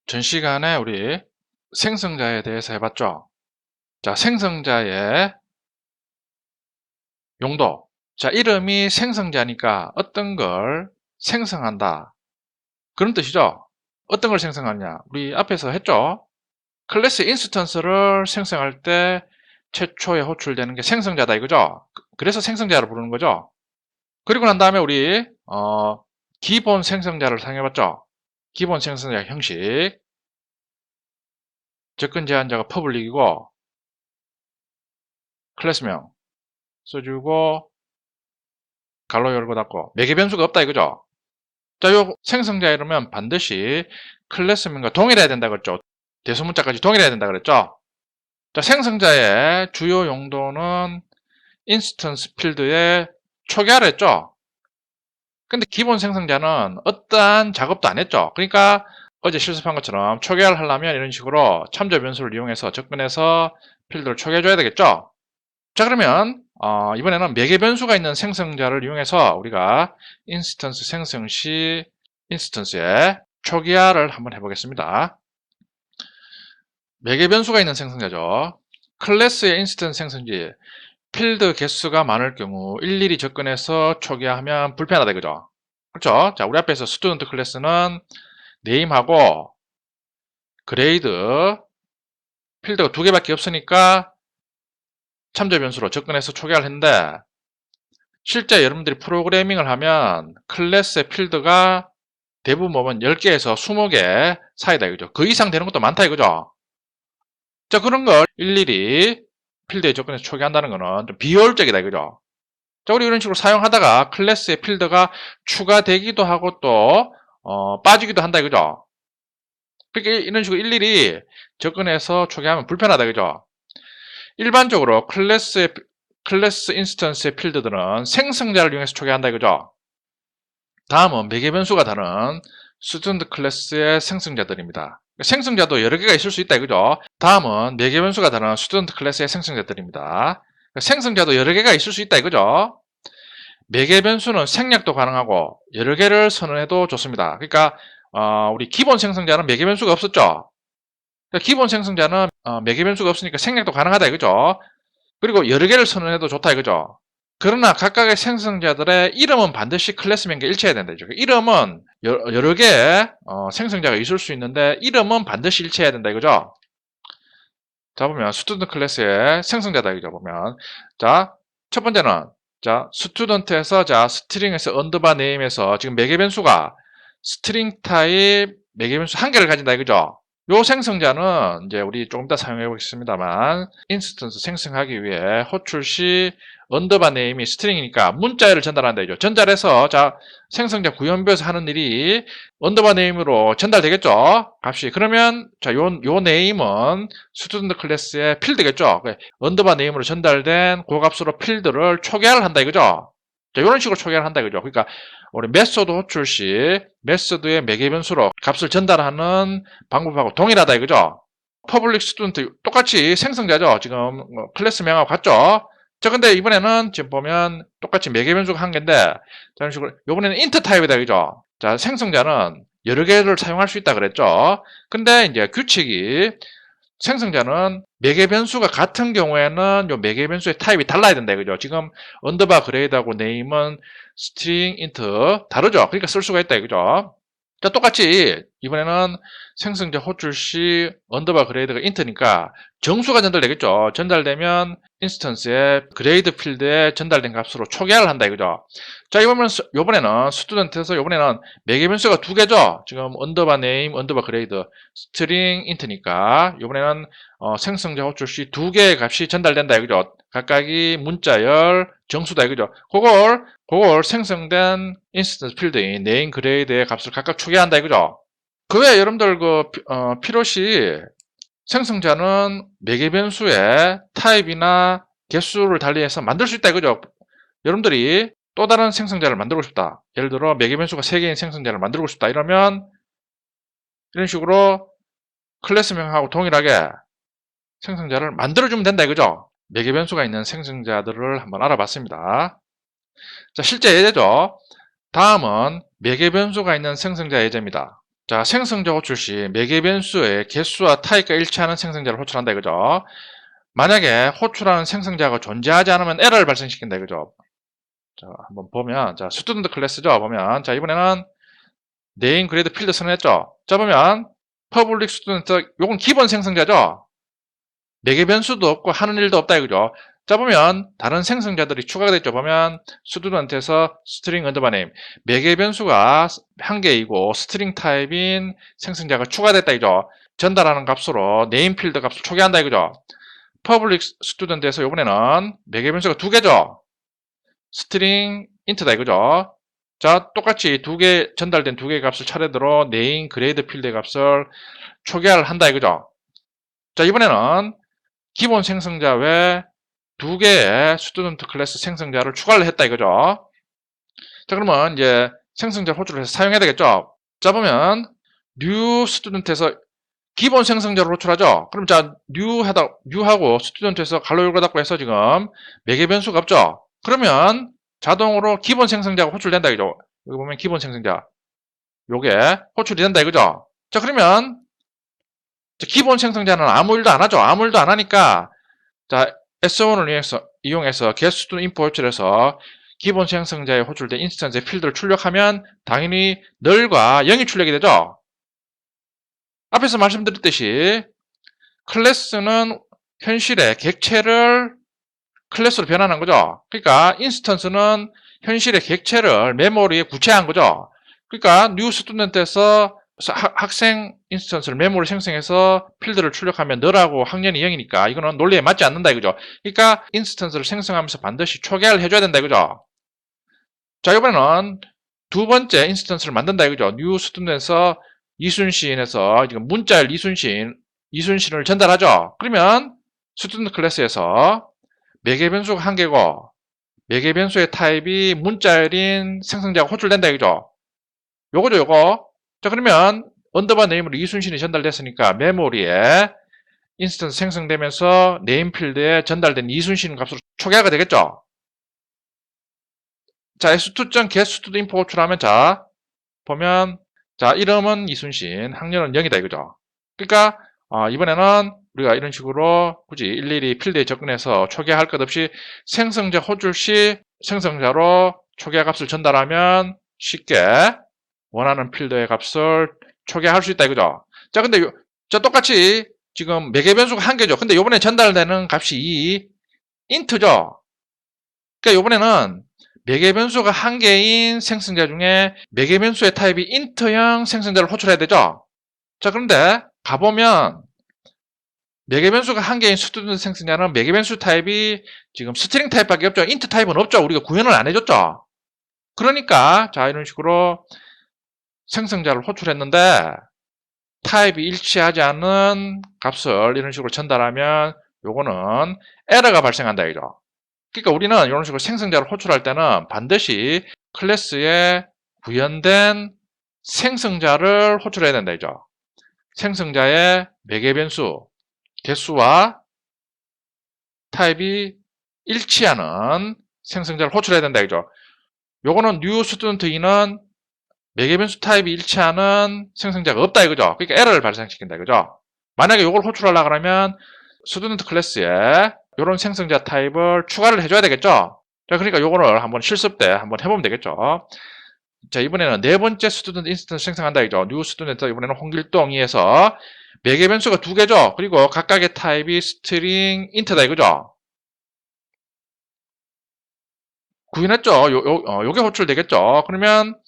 전 시간에 우리 생성자에 대해서 해봤죠. 자, 생성자의 용도. 자, 이름이 생성자니까 어떤 걸 생성한다. 그런 뜻이죠. 어떤 걸 생성하냐. 우리 앞에서 했죠. 클래스 인스턴스를 생성할 때 최초에 호출되는 게 생성자다 이거죠. 그래서 생성자를 부르는 거죠. 그리고 난 다음에 우리 기본 생성자를 사용해봤죠. 기본 생성자 형식. 접근 제한자가 퍼블릭이고 클래스명 써주고 갈로 열고 닫고 매개 변수가 없다 이거죠. 자, 요 생성자 이러면 반드시 클래스명과 동일해야 된다 그랬죠. 대소문자까지 동일해야 된다 그랬죠. 자, 생성자의 주요 용도는 인스턴스 필드에 초기화를 했죠. 근데 기본 생성자는 어떠한 작업도 안 했죠. 그러니까 어제 실습한 것처럼 초기화를 하려면 이런 식으로 참조 변수를 이용해서 접근해서 필드를 초기화해 줘야 되겠죠. 자, 그러면 이번에는 매개 변수가 있는 생성자를 이용해서 우리가 인스턴스 생성 시 인스턴스의 초기화를 한번 해보겠습니다. 매개 변수가 있는 생성자죠. 클래스의 인스턴스 생성지 필드 개수가 많을 경우 일일이 접근해서 초기화하면 불편하다 이거죠. 그렇죠? 자, 우리 앞에서 스튜던트 클래스는 네임하고 그레이드 필드가 두 개밖에 없으니까 참조 변수로 접근해서 초기화를 했는데 실제 여러분들이 프로그래밍을 하면 클래스의 필드가 대부분 보면 10개에서 20개 사이다 이거죠. 그 이상 되는 것도 많다 이거죠. 자, 그런 걸 일일이 필드에 접근해서 초기화한다는 거는 좀 비효율적이다 이거죠. 자, 우리 이런 식으로 사용하다가 클래스의 필드가 추가되기도 하고 또 빠지기도 한다 이거죠. 그러니까 이런 식으로 일일이 접근해서 초기화하면 불편하다 이거죠. 일반적으로 클래스 인스턴스의 필드들은 생성자를 이용해서 초기화한다 이거죠. 다음은 매개 변수가 다른 스튜던트 클래스의 생성자들입니다. 생성자도 여러 개가 있을 수 있다 이거죠. 다음은 매개 변수가 다른 스튜던트 클래스의 생성자들입니다. 생성자도 여러 개가 있을 수 있다 이거죠. 매개 변수는 생략도 가능하고 여러 개를 선언해도 좋습니다. 그러니까 우리 기본 생성자는 매개 변수가 없었죠. 그러니까 기본 생성자는 매개 변수가 없으니까 생략도 가능하다 이거죠. 그리고 여러 개를 선언해도 좋다 이거죠. 그러나 각각의 생성자들의 이름은 반드시 클래스명과 일치해야 된다. 이름은 여러 개의 생성자가 있을 수 있는데 이름은 반드시 일치해야 된다 이거죠. 자, 보면 스튜던트 클래스의 생성자다 이거죠. 보면 자, 첫 번째는 자, 스튜던트에서 자, 스트링에서 언더바 네임에서 지금 매개 변수가 스트링 타입 매개 변수 한 개를 가진다 이거죠. 요 생성자는 이제 우리 조금 이따 사용해 보겠습니다만 인스턴스 생성하기 위해 호출 시 언더바 네임이 스트링이니까 문자열을 전달한다 이죠. 전달해서 자, 생성자 구현부에서 하는 일이 언더바 네임으로 전달되겠죠. 값이. 그러면 자, 요 네임은 스튜던트 클래스의 필드겠죠. 언더바 네임으로 전달된 그 값으로 필드를 초기화를 한다 이거죠. 자, 이런 식으로 초기화를 한다 이거죠. 그러니까 우리 메소드 호출 시 메소드의 매개 변수로 값을 전달하는 방법하고 동일하다 이거죠. 퍼블릭 스튜던트 똑같이 생성자죠. 지금 클래스명하고 같죠. 자, 근데 이번에는 지금 보면 똑같이 매개 변수가 한 개인데 자, 이런 식으로 이번에는 인트 타입이다 그죠. 자, 생성자는 여러 개를 사용할 수 있다 그랬죠. 근데 이제 규칙이 생성자는 매개 변수가 같은 경우에는 요 매개 변수의 타입이 달라야 된다 그죠. 지금 언더바 그레이드하고 네임은 스트링 인트 다르죠. 그러니까 쓸 수가 있다 그죠. 자, 똑같이 이번에는 생성자 호출 시 언더바 그레이드가 인트니까 정수가 전달되겠죠. 전달되면 인스턴스의 그레이드 필드에 전달된 값으로 초기화를 한다 이거죠. 자, 이번에는 스튜던트에서 이번에는 매개 변수가 두 개죠. 지금 언더바 네임, 언더바 그레이드, 스트링 인트니까 이번에는 생성자 호출 시 두 개의 값이 전달된다 이거죠. 각각이 문자열, 정수다 이거죠. 그걸 생성된 인스턴스 필드인 네임 그레이드의 값을 각각 초기화한다 이거죠. 그 외에 여러분들 필요시 생성자는 매개 변수의 타입이나 개수를 달리해서 만들 수 있다 이거죠. 여러분들이 또 다른 생성자를 만들고 싶다. 예를 들어 매개 변수가 3개인 생성자를 만들고 싶다 이러면 이런 식으로 클래스명하고 동일하게 생성자를 만들어주면 된다 이거죠. 매개 변수가 있는 생성자들을 한번 알아봤습니다. 자, 실제 예제죠. 다음은 매개 변수가 있는 생성자 예제입니다. 자, 생성자 호출 시 매개 변수의 개수와 타입과 일치하는 생성자를 호출한다 이거죠. 만약에 호출하는 생성자가 존재하지 않으면 에러를 발생시킨다 이거죠. 자, 한번 보면, 자, 스튜던트 클래스죠. 보면, 자, 이번에는 네임 그레이드 필드 선언했죠. 자, 보면, 퍼블릭 스튜던트, 요건 기본 생성자죠. 매개 변수도 없고 하는 일도 없다 이거죠. 자, 보면, 다른 생성자들이 추가가 됐죠. 보면, 스튜던트에서 스트링 언더바 네임. 매개 변수가 한 개이고, 스트링 타입인 생성자가 추가됐다 이거죠. 전달하는 값으로 네임 필드 값을 초기한다 이거죠. 퍼블릭 스튜던트에서 이번에는 매개 변수가 두 개죠. 스트링 인트다 이거죠. 자, 똑같이 전달된 두 개의 값을 차례대로 네임 그레이드 필드의 값을 초기화를 한다 이거죠. 자, 이번에는 기본 생성자 외 두 개의 스튜던트 클래스 생성자를 추가를 했다 이거죠. 자, 그러면 이제 생성자 호출을 해서 사용해야 되겠죠. 자, 보면 new 스튜던트에서 기본 생성자를 호출하죠. 그럼 자, new하고 스튜던트에서 가로 열고 닫고 해서 지금 매개 변수가 없죠. 그러면 자동으로 기본 생성자가 호출된다 이죠. 여기 보면 기본 생성자 요게 호출이 된다 이거죠. 자, 그러면 기본 생성자는 아무 일도 안 하죠. 아무 일도 안 하니까 자, S1을 이용해서 getStudent info 호출해서 기본 생성자에 호출된 인스턴스의 필드를 출력하면 당연히 널과 0이 출력이 되죠. 앞에서 말씀드렸듯이 클래스는 현실의 객체를 클래스로 변환한 거죠. 그러니까 인스턴스는 현실의 객체를 메모리에 구체한 거죠. 그러니까 new student에서 학생 인스턴스를 메모리 생성해서 필드를 출력하면 너라고 학년이 0이니까 이거는 논리에 맞지 않는다 이거죠. 그러니까 인스턴스를 생성하면서 반드시 초기화를 해줘야 된다 이거죠. 자, 이번에는 두 번째 인스턴스를 만든다 이거죠. new student에서 이순신에서 지금 문자열 이순신을 전달하죠. 그러면 스튜던트 클래스에서 매개 변수가 한 개고 매개 변수의 타입이 문자열인 생성자가 호출된다 이거죠. 요거죠 요거. 자, 그러면 언더바 네임으로 이순신이 전달됐으니까 메모리에 인스턴스 생성되면서 네임 필드에 전달된 이순신 값으로 초기화가 되겠죠. 자, s2.getStudInfo 호출하면 자 보면 자, 이름은 이순신, 학년은 0이다 이거죠. 그러니까 이번에는 우리가 이런 식으로 굳이 일일이 필드에 접근해서 초기화할 것 없이 생성자 호출 시 생성자로 초기화 값을 전달하면 쉽게 원하는 필드의 값을 초기화할 수 있다 이거죠. 자, 근데 똑같이 지금 매개 변수가 한 개죠. 근데 요번에 전달되는 값이 이 int죠. 그러니까 요번에는 매개 변수가 한 개인 생성자 중에 매개 변수의 타입이 int형 생성자를 호출해야 되죠. 자, 그런데 가보면 매개 변수가 한 개인 스튜던트 생성자는 매개 변수 타입이 지금 스트링 타입밖에 없죠. int 타입은 없죠. 우리가 구현을 안 해줬죠. 그러니까 자, 이런 식으로 생성자를 호출했는데 타입이 일치하지 않는 값을 이런 식으로 전달하면 요거는 에러가 발생한다 이죠. 그러니까 우리는 이런 식으로 생성자를 호출할 때는 반드시 클래스에 구현된 생성자를 호출해야 된다 이죠. 생성자의 매개 변수 개수와 타입이 일치하는 생성자를 호출해야 된다 이죠. 요거는 new student 2는 매개 변수 타입이 일치하는 생성자가 없다 이거죠. 그러니까 에러를 발생시킨다 이거죠. 만약에 이걸 호출하려고 하면 스튜던트 클래스에 이런 생성자 타입을 추가를 해줘야 되겠죠. 자, 그러니까 요거를 한번 실습 때 한번 해보면 되겠죠. 자, 이번에는 네 번째 스튜던트 인스턴스 생성한다 이죠. 뉴 스튜던트 이번에는 홍길동이에서 매개 변수가 두 개죠. 그리고 각각의 타입이 스트링 인트다 이거죠. 구현했죠. 요게 호출되겠죠. 그러면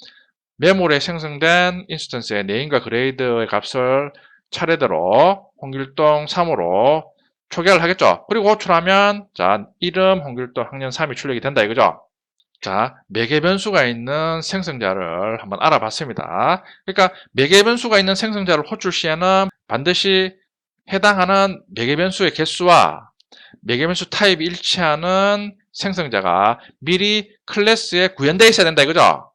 메모리에 생성된 인스턴스의 네임과 그레이드의 값을 차례대로 홍길동 3으로 초기화를 하겠죠. 그리고 호출하면 자, 이름 홍길동 학년 3이 출력이 된다 이거죠. 자, 매개 변수가 있는 생성자를 한번 알아봤습니다. 그러니까 매개 변수가 있는 생성자를 호출 시에는 반드시 해당하는 매개 변수의 개수와 매개 변수 타입이 일치하는 생성자가 미리 클래스에 구현되어 있어야 된다 이거죠.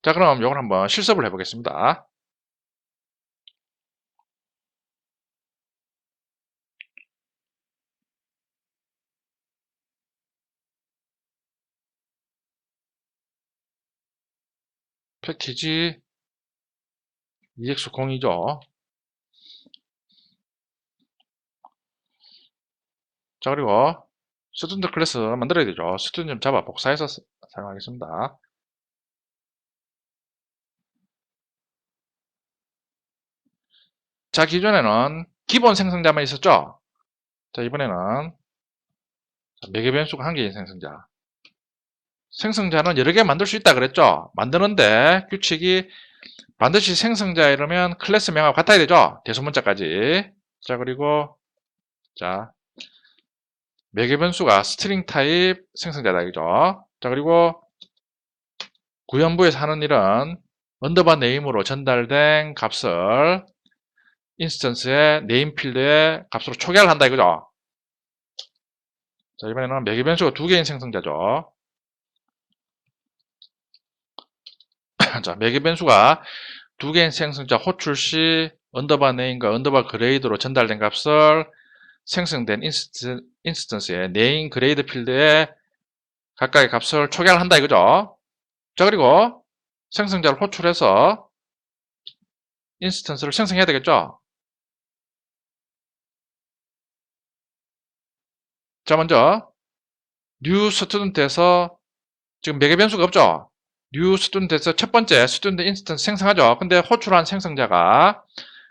자, 그럼 이걸 한번 실습을 해보겠습니다. 패키지 EX02죠. 자, 그리고 스튜던트 클래스 만들어야 되죠. 스튜던트 잡아 복사해서 사용하겠습니다. 자, 기존에는 기본 생성자만 있었죠. 자, 이번에는 매개 변수가 한 개인 생성자. 생성자는 여러 개 만들 수 있다 그랬죠. 만드는데 규칙이 반드시 생성자 이러면 클래스 명하고 같아야 되죠. 대소문자까지. 자, 그리고 자, 매개 변수가 스트링 타입 생성자다 이거죠. 자, 그리고 구현부에서 하는 일은 언더바 네임으로 전달된 값을 인스턴스의 네임 필드의 값으로 초기화를 한다 이거죠. 자, 이번에는 매개 변수가 두 개인 생성자죠. 자, 매개 변수가 두 개인 생성자 호출 시 언더바 네임과 언더바 그레이드로 전달된 값을 생성된 인스턴스의 네임 그레이드 필드에 각각의 값을 초기화를 한다 이거죠. 자, 그리고 생성자를 호출해서 인스턴스를 생성해야 되겠죠. 자, 먼저 new student에서 지금 매개 변수가 없죠. new student에서 첫 번째 student 인스턴스 생성하죠. 근데 호출한 생성자가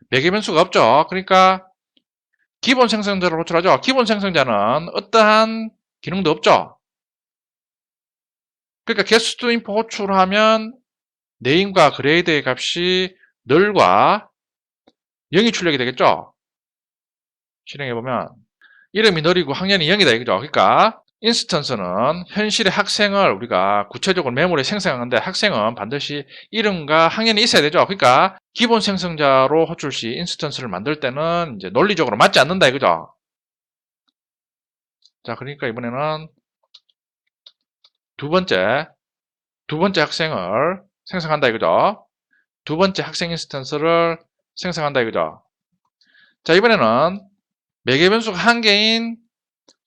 매개 변수가 없죠. 그러니까 기본 생성자를 호출하죠. 기본 생성자는 어떠한 기능도 없죠. 그러니까 getStInfo 호출하면 네임과 그레이드의 값이 null과 0이 출력이 되겠죠. 실행해보면 이름이 null이고 학년이 0이다 이거죠. 그러니까 인스턴스는 현실의 학생을 우리가 구체적으로 메모리에 생성하는데 학생은 반드시 이름과 학년이 있어야 되죠. 그러니까 기본 생성자로 호출 시 인스턴스를 만들 때는 이제 논리적으로 맞지 않는다 이거죠. 자, 그러니까 이번에는 두 번째 학생을 생성한다 이거죠. 두 번째 학생 인스턴스를 생성한다 이거죠. 자, 이번에는 매개 변수가 한 개인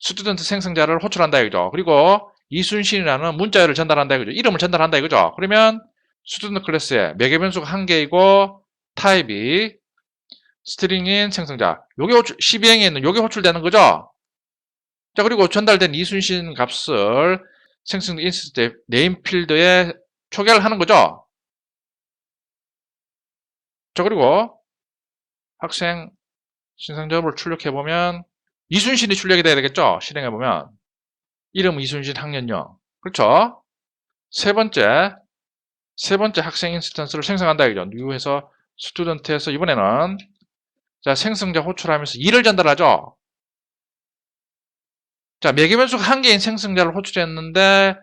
스튜던트 생성자를 호출한다 이거죠. 그리고 이순신이라는 문자열을 전달한다 이거죠. 이름을 전달한다 이거죠. 그러면 스튜던트 클래스에 매개 변수가 한 개이고 타입이 스트링인 생성자. 요게 호출, 12행에 있는 요게 호출되는 거죠. 자, 그리고 전달된 이순신 값을 생성 인스턴스 네임 필드에 초기화를 하는 거죠. 자, 그리고 학생 신상접을 출력해보면 이순신이 출력이 돼야 되겠죠. 실행해보면 이름 이순신 학년형. 그렇죠. 세 번째 학생 인스턴스를 생성한다 이죠. new에서 스튜던트에서 이번에는 자, 생성자 호출하면서 2를 전달하죠. 자, 매개 변수가 한 개인 생성자를 호출했는데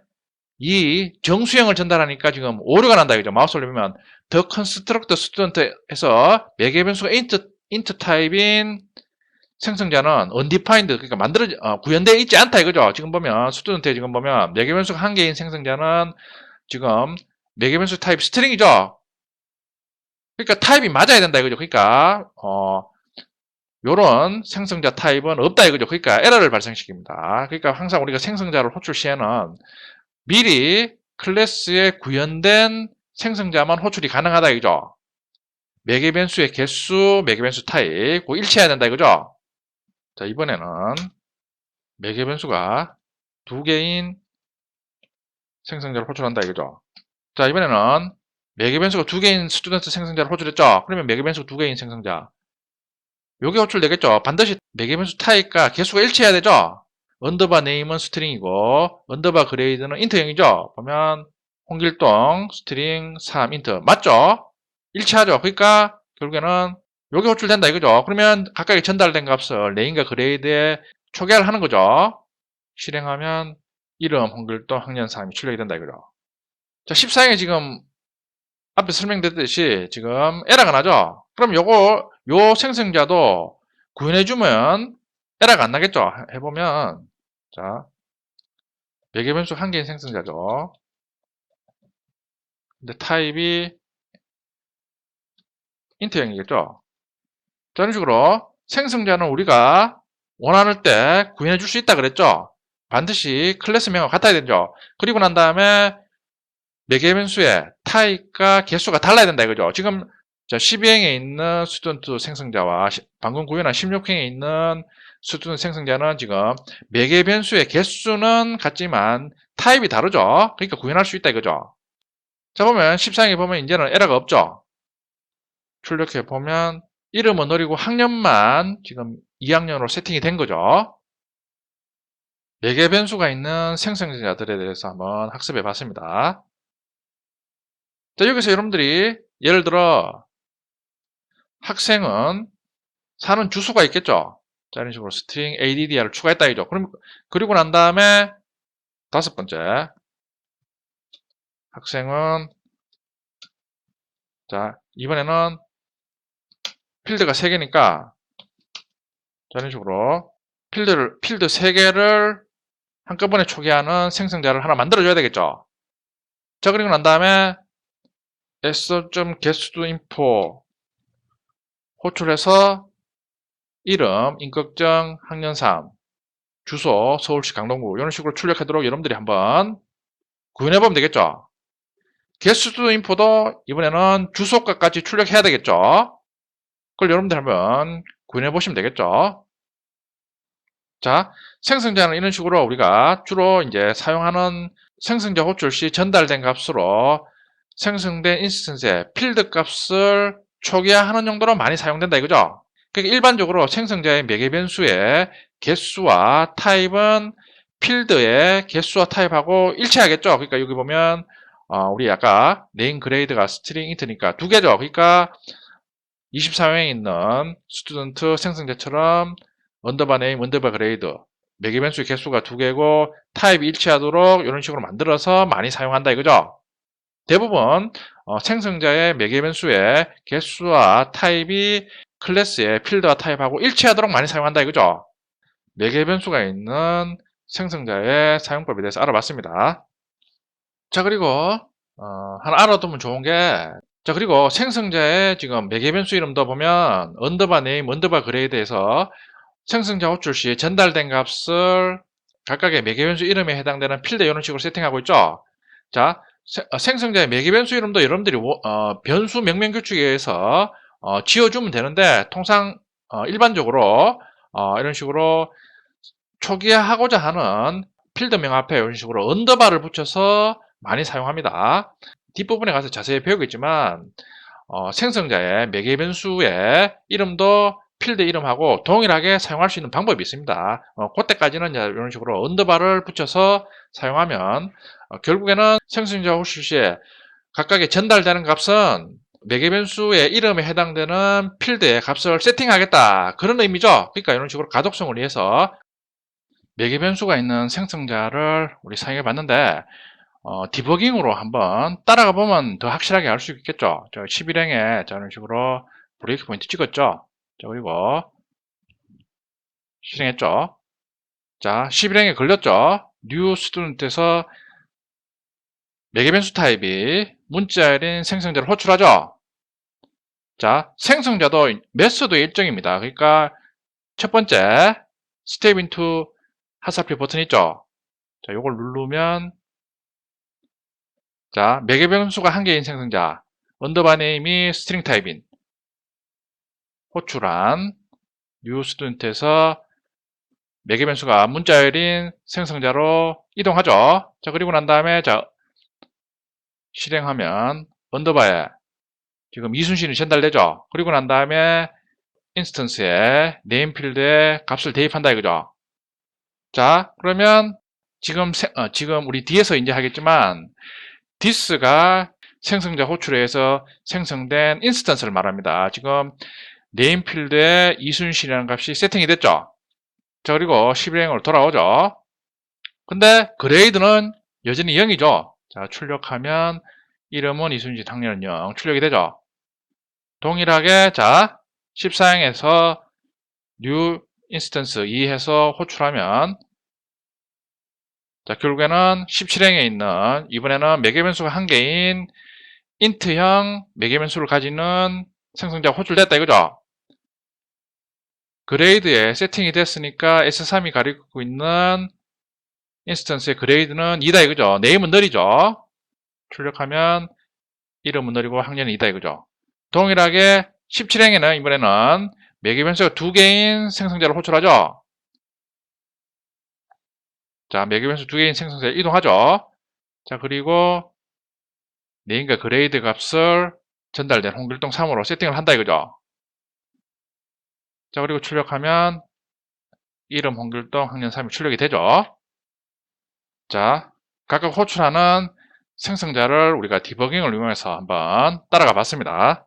이 정수형을 전달하니까 지금 오류가 난다 이죠. 마우스 올리면 the construct student에서 매개 변수가 int 타입인 생성자는 undefined 그러니까 구현되어 있지 않다 이거죠. 지금 보면 스튜던트에 지금 보면 매개 변수가 한 개인 생성자는 지금 매개 변수 타입 스트링이죠. 그러니까 타입이 맞아야 된다 이거죠. 그러니까 요런 생성자 타입은 없다 이거죠. 그러니까 에러를 발생시킵니다. 그러니까 항상 우리가 생성자를 호출 시에는 미리 클래스에 구현된 생성자만 호출이 가능하다 이거죠. 매개 변수의 개수, 매개 변수 타입 꼭 일치해야 된다 이거죠. 자, 이번에는 매개 변수가 두 개인 생성자를 호출한다 이거죠. 자, 이번에는 매개 변수가 두 개인 스튜던트 생성자를 호출했죠. 그러면 매개 변수가 두 개인 생성자 요게 호출되겠죠. 반드시 매개 변수 타입과 개수가 일치해야 되죠. 언더바 네임은 스트링이고 언더바 그레이드는 인트형이죠. 보면 홍길동 스트링 3 인트 맞죠? 일치하죠. 그러니까 결국에는 요게 호출된다 이거죠. 그러면 각각의 전달된 값을 네임과 그레이드에 초기화를 하는 거죠. 실행하면 이름 홍길동 학년 3이 출력이 된다 이거죠. 자, 14행에 지금 앞에 설명드렸듯이 지금 에러가 나죠. 그럼 요 생성자도 구현해주면 에러가 안 나겠죠. 해보면 자, 매개 변수 한 개인 생성자죠. 근데 타입이 인트형이겠죠. 이런 식으로 생성자는 우리가 원하는 때 구현해 줄 수 있다 그랬죠. 반드시 클래스 명과 같아야 되죠. 그리고 난 다음에 매개 변수의 타입과 개수가 달라야 된다 이거죠. 지금 자, 12행에 있는 스튜던트 생성자와 방금 구현한 16행에 있는 스튜던트 생성자는 지금 매개 변수의 개수는 같지만 타입이 다르죠. 그러니까 구현할 수 있다 이거죠. 자, 보면 14행에 보면 이제는 에러가 없죠. 출력해 보면 이름은 어리고 학년만 지금 2학년으로 세팅이 된 거죠. 매개 변수가 있는 생성자들에 대해서 한번 학습해 봤습니다. 자, 여기서 여러분들이 예를 들어 학생은 사는 주소가 있겠죠. 자, 이런 식으로 string addr을 추가했다 이죠. 그리고 난 다음에 다섯 번째 학생은 자, 이번에는 필드가 3개니까 자, 이런 식으로 필드 3개를 한꺼번에 초기화하는 생성자를 하나 만들어줘야 되겠죠. 자, 그리고 난 다음에 s.getStuInfo 호출해서 이름, 인격증, 학년삼, 주소, 서울시 강동구 이런 식으로 출력하도록 여러분들이 한번 구현해보면 되겠죠. getStuInfo도 이번에는 주소값까지 출력해야 되겠죠. 그걸 여러분들 한번 구현해보시면 되겠죠. 자, 생성자는 이런 식으로 우리가 주로 이제 사용하는 생성자 호출 시 전달된 값으로 생성된 인스턴스의 필드 값을 초기화하는 용도로 많이 사용된다 이거죠. 그러니까 일반적으로 생성자의 매개 변수의 개수와 타입은 필드의 개수와 타입하고 일치하겠죠. 그러니까 여기 보면 우리 아까 네임 그레이드가 스트링 인트니까 2개죠. 그러니까 24명에 있는 스튜던트 생성자처럼 언더바 네임, 언더바 그레이드 매개 변수의 개수가 2개고 타입이 일치하도록 이런 식으로 만들어서 많이 사용한다 이거죠. 대부분 생성자의 매개 변수의 개수와 타입이 클래스의 필드와 타입하고 일치하도록 많이 사용한다 이거죠. 매개 변수가 있는 생성자의 사용법에 대해서 알아봤습니다. 자, 그리고 하나 알아두면 좋은 게 자, 그리고 생성자의 지금 매개 변수 이름도 보면 언더바 네임, 언더바 그레이드에서 생성자 호출 시 전달된 값을 각각의 매개 변수 이름에 해당되는 필드 이런 식으로 세팅하고 있죠. 자, 생성자의 매개 변수 이름도 여러분들이 변수 명명 규칙에 의해서 지어주면 되는데 통상 일반적으로 이런 식으로 초기화하고자 하는 필드명 앞에 이런 식으로 언더바를 붙여서 많이 사용합니다. 뒷부분에 가서 자세히 배우겠지만 생성자의 매개 변수의 이름도 필드 이름하고 동일하게 사용할 수 있는 방법이 있습니다. 그때까지는 이런 식으로 언더바를 붙여서 사용하면 결국에는 생성자 호출 시에 각각의 전달되는 값은 매개 변수의 이름에 해당되는 필드의 값을 세팅하겠다 그런 의미죠. 그러니까 이런 식으로 가독성을 위해서 매개 변수가 있는 생성자를 우리 사용해 봤는데 디버깅으로 한번 따라가 보면 더 확실하게 알 수 있겠죠. 저 11행에 이런 식으로 브레이크 포인트 찍었죠. 자, 그리고 실행했죠. 자, 11행에 걸렸죠. new student에서 매개 변수 타입이 문자열인 생성자를 호출하죠. 자, 생성자도 메소드의 일정입니다. 그러니까 첫 번째 step into 화살표 버튼 있죠. 자, 요걸 누르면 자, 매개 변수가 1개인 생성자 언더바 네임이 스트링 타입인 호출한 new student에서 매개 변수가 문자열인 생성자로 이동하죠. 자, 그리고 난 다음에 자, 실행하면 언더바에 지금 이순신이 전달되죠. 그리고 난 다음에 인스턴스에 네임 필드에 값을 대입한다 이거죠. 자, 그러면 지금 우리 뒤에서 이제 하겠지만 this가 생성자 호출에 의해서 생성된 인스턴스를 말합니다. 지금 네임 필드에 이순신이라는 값이 세팅이 됐죠. 자, 그리고 11행으로 돌아오죠. 근데 그레이드는 여전히 0이죠. 자, 출력하면 이름은 이순신, 학년은 0 출력이 되죠. 동일하게 자 14행에서 new instance 2 해서 호출하면 자 결국에는 17행에 있는 이번에는 매개 변수가 1개인 int형 매개 변수를 가지는 생성자가 호출됐다 이거죠. 그레이드에 세팅이 됐으니까 S3이 가리고 있는 인스턴스의 그레이드는 2다 이거죠. 네임은 null이죠. 출력하면 이름은 null이고 학년은 2다 이거죠. 동일하게 17행에는 이번에는 매개 변수가 2개인 생성자를 호출하죠. 자, 매개 변수 2개인 생성자를 이동하죠. 자, 그리고 네임과 그레이드 값을 전달된 홍길동 3으로 세팅을 한다 이거죠. 자, 그리고 출력하면 이름 홍길동 학년 3이 출력이 되죠. 자, 각각 호출하는 생성자를 우리가 디버깅을 이용해서 한번 따라가 봤습니다.